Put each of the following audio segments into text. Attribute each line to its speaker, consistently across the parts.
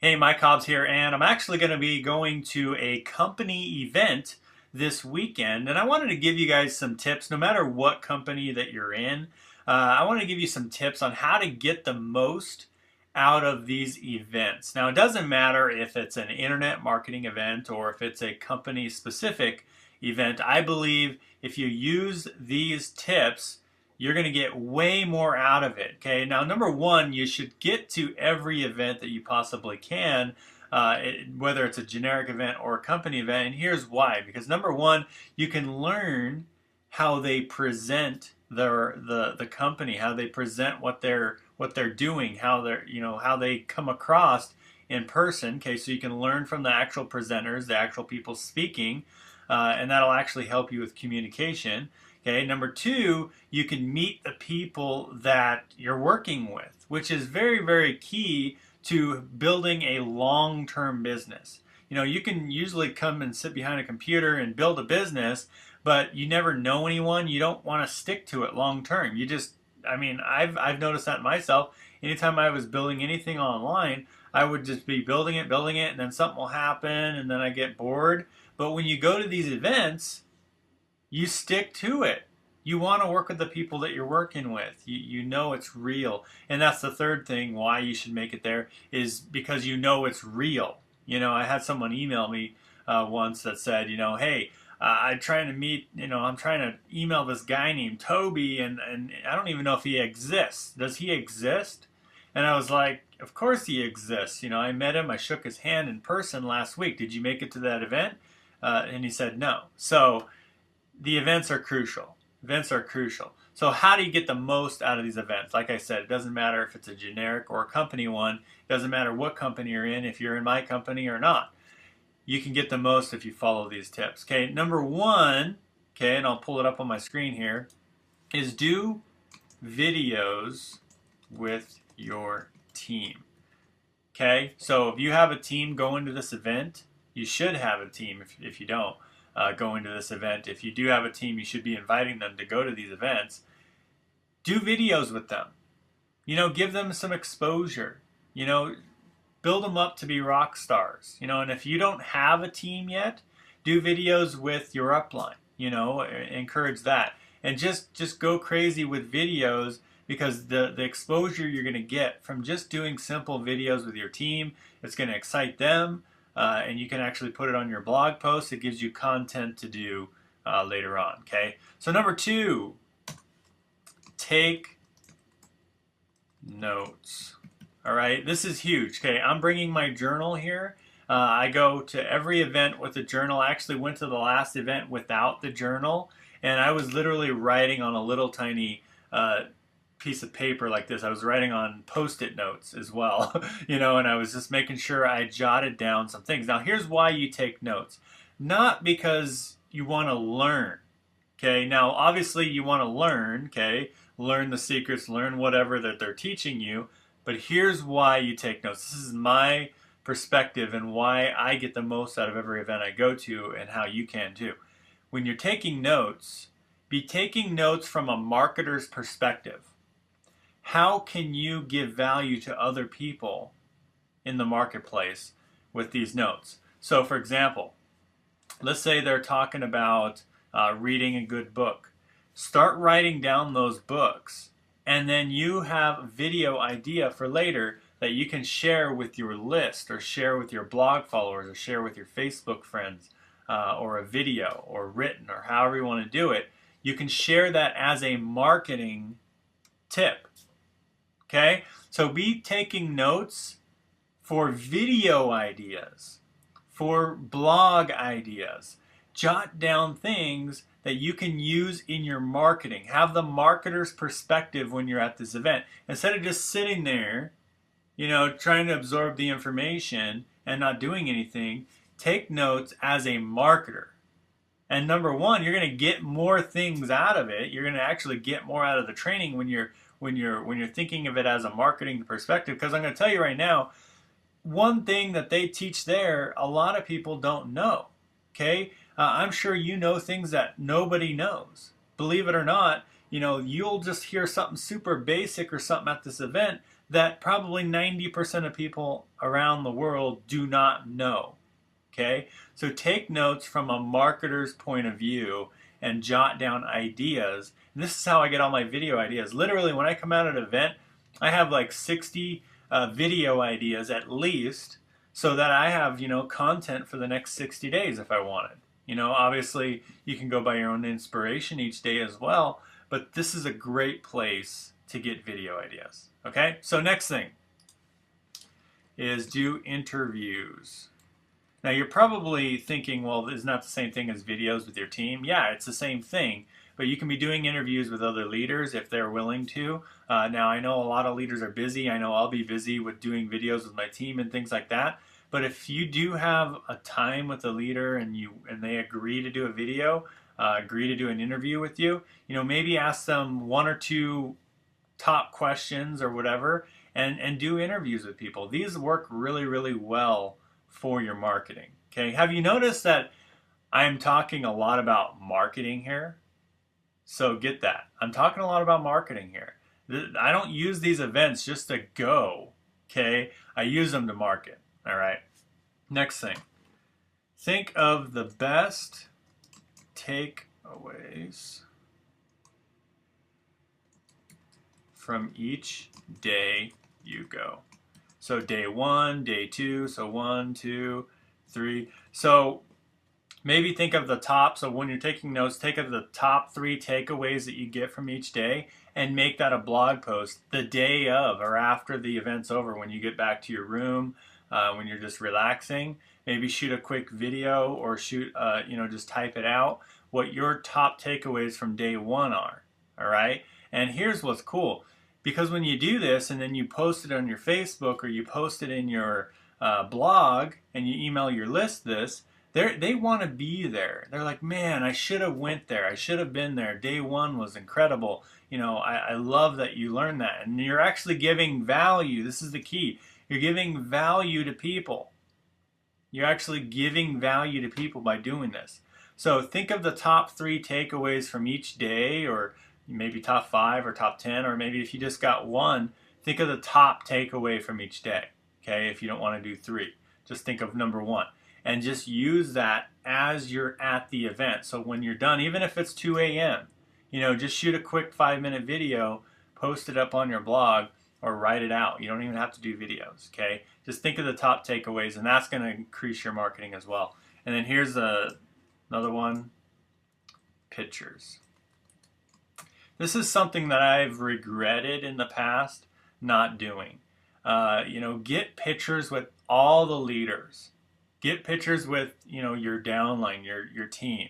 Speaker 1: Hey, Mike Hobbs here, and I'm actually going to be going to a company event this weekend, and I wanted to give you guys some tips, no matter what company that you're in. I want to give you some tips on how to get the most out of these events. Now, it doesn't matter if it's an internet marketing event or if it's a company specific event. I believe if you use these tips, you're going to get way more out of it. Okay, now number one, you should get to every event that you possibly can, whether it's a generic event or a company event. And here's why: because number one, you can learn how they present the company, how they present what they're doing, how they come across in person. Okay, so you can learn from the actual presenters, the actual people speaking, and that'll actually help you with communication. Okay, number two, you can meet the people that you're working with, which is very, very key to building a long-term business. You can usually come and sit behind a computer and build a business, but you never know anyone. You don't want to stick to it long term. I've noticed that myself. Anytime I was building anything online, I would just be building it, and then something will happen, and then I get bored. But when you go to these events, you stick to it. You want to work with the people that you're working with. You know it's real. And that's the third thing why you should make it there, is because you know it's real. I had someone email me once that said, hey, I'm trying to I'm trying to email this guy named Toby, and I don't even know if he exists. Does he exist? And I was like, of course he exists. I met him. I shook his hand in person last week. Did you make it to that event? And he said no. So the events are crucial. Events are crucial. So how do you get the most out of these events? Like I said, it doesn't matter if it's a generic or a company one. It doesn't matter what company you're in, if you're in my company or not. You can get the most if you follow these tips. Okay, number one, okay, and I'll pull it up on my screen here, is do videos with your team. Okay, so if you have a team going to this event, you should have a team if you don't. Going to this event. If you do have a team, you should be inviting them to go to these events. Do videos with them. Give them some exposure. Build them up to be rock stars. And if you don't have a team yet, do videos with your upline. Encourage that. And just go crazy with videos, because the exposure you're going to get from just doing simple videos with your team, it's going to excite them. And you can actually put it on your blog post. It gives you content to do later on. Okay. So number two, take notes. All right. This is huge. Okay. I'm bringing my journal here. I go to every event with a journal. I actually went to the last event without the journal, and I was literally writing on a little tiny piece of paper like this. I was writing on post-it notes as well, and I was just making sure I jotted down some things. Now, here's why you take notes. Not because you want to learn, okay? Now, obviously, you want to learn, okay? Learn the secrets, learn whatever that they're teaching you, but here's why you take notes. This is my perspective and why I get the most out of every event I go to, and how you can too. When you're taking notes, be taking notes from a marketer's perspective. How can you give value to other people in the marketplace with these notes? So, for example, let's say they're talking about reading a good book. Start writing down those books, and then you have a video idea for later that you can share with your list, or share with your blog followers, or share with your Facebook friends, or a video, or written, or however you want to do it. You can share that as a marketing tip. Okay, so be taking notes for video ideas, for blog ideas. Jot down things that you can use in your marketing. Have the marketer's perspective when you're at this event. Instead of just sitting there, trying to absorb the information and not doing anything, take notes as a marketer. And number one, you're going to get more things out of it. You're going to actually get more out of the training when you're thinking of it as a marketing perspective. Because I'm going to tell you right now, one thing that they teach there, a lot of people don't know. Okay, I'm sure you know things that nobody knows. Believe it or not, you'll just hear something super basic or something at this event that probably 90% of people around the world do not know. Okay? So take notes from a marketer's point of view and jot down ideas. And this is how I get all my video ideas. Literally, when I come out at an event, I have like 60 video ideas at least, so that I have, content for the next 60 days if I wanted. Obviously, you can go by your own inspiration each day as well, but this is a great place to get video ideas. Okay? So next thing is do interviews. Now you're probably thinking, well, isn't that the same thing as videos with your team? Yeah, it's the same thing, but you can be doing interviews with other leaders if they're willing to. Now I know a lot of leaders are busy. I know I'll be busy with doing videos with my team and things like that. But if you do have a time with a leader and they agree to do a video, agree to do an interview with you, maybe ask them one or two top questions or whatever, and do interviews with people. These work really, really well for your marketing. Okay, have you noticed that I'm talking a lot about marketing here? So get that. I'm talking a lot about marketing here. I don't use these events just to go. Okay, I use them to market. All right. Next thing. Think of the best takeaways from each day you go. So day 1, day 2, so 1, 2, 3. So maybe think of the top, so when you're taking notes, take of the top 3 takeaways that you get from each day and make that a blog post the day of or after the event's over, when you get back to your room, when you're just relaxing. Maybe shoot a quick video or shoot, just type it out, what your top takeaways from day 1 are, all right? And here's what's cool. Because when you do this and then you post it on your Facebook or you post it in your blog and you email your list this, they want to be there. They're like, man, I should have went there. I should have been there. Day 1 was incredible. I love that you learned that. And you're actually giving value. This is the key. You're giving value to people. You're actually giving value to people by doing this. So think of the top 3 takeaways from each day, or maybe top 5 or top 10, or maybe if you just got 1, think of the top takeaway from each day. Okay, if you don't want to do 3, just think of number 1 and just use that as you're at the event. So when you're done, even if it's 2 a.m., just shoot a quick 5-minute video, post it up on your blog, or write it out. You don't even have to do videos, okay? Just think of the top takeaways, and that's going to increase your marketing as well. And then here's another one, pictures. This is something that I've regretted in the past not doing. Get pictures with all the leaders. Get pictures with, your downline, your team.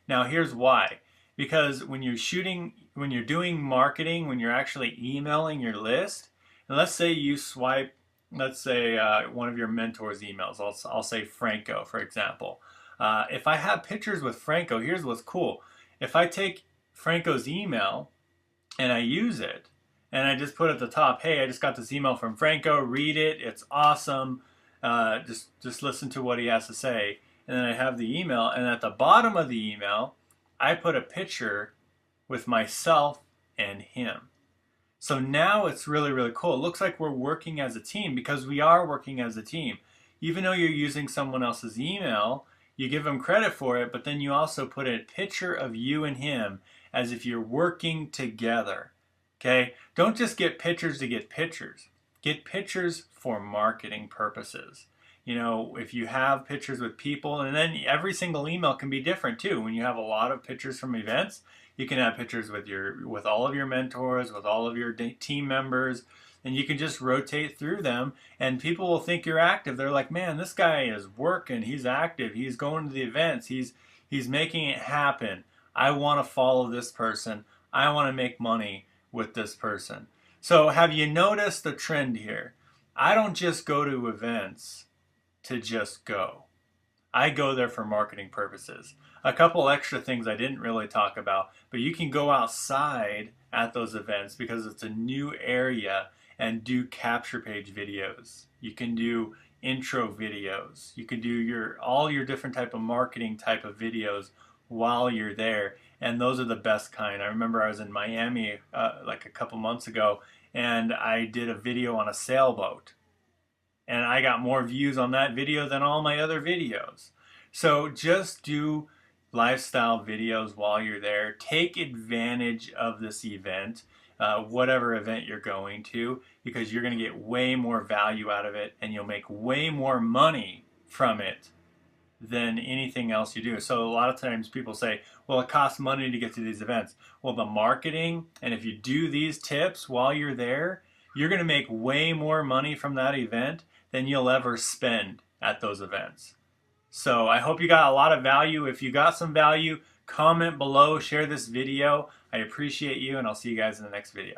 Speaker 1: Now here's why. Because when you're doing marketing, when you're actually emailing your list, and let's say you swipe, let's say one of your mentors' emails, I'll say Franco, for example. If I have pictures with Franco, here's what's cool. If I take Franco's email and I use it, and I just put at the top, hey, I just got this email from Franco, read it, it's awesome, just listen to what he has to say. And then I have the email, and at the bottom of the email, I put a picture with myself and him. So now it's really, really cool. It looks like we're working as a team, because we are working as a team. Even though you're using someone else's email, you give them credit for it, but then you also put a picture of you and him as if you're working together. Okay? Don't just get pictures to get pictures. Get pictures for marketing purposes. If you have pictures with people, and then every single email can be different too. When you have a lot of pictures from events, you can have pictures with all of your mentors, with all of your team members, and you can just rotate through them, and people will think you're active. They're like, man, this guy is working, he's active, he's going to the events, he's making it happen. I want to follow this person. I want to make money with this person. So have you noticed the trend here? I don't just go to events to just go. I go there for marketing purposes. A couple extra things I didn't really talk about, but you can go outside at those events because it's a new area and do capture page videos. You can do intro videos. You can do all your different type of marketing type of videos while you're there, and those are the best kind. I remember I was in Miami like a couple months ago, and I did a video on a sailboat. And I got more views on that video than all my other videos. So just do lifestyle videos while you're there. Take advantage of this event, whatever event you're going to, because you're going to get way more value out of it and you'll make way more money from it than anything else you do. So a lot of times people say, well, it costs money to get to these events. Well, the marketing, and if you do these tips while you're there, you're going to make way more money from that event than you'll ever spend at those events. So I hope you got a lot of value. If you got some value, comment below, share this video. I appreciate you, and I'll see you guys in the next video.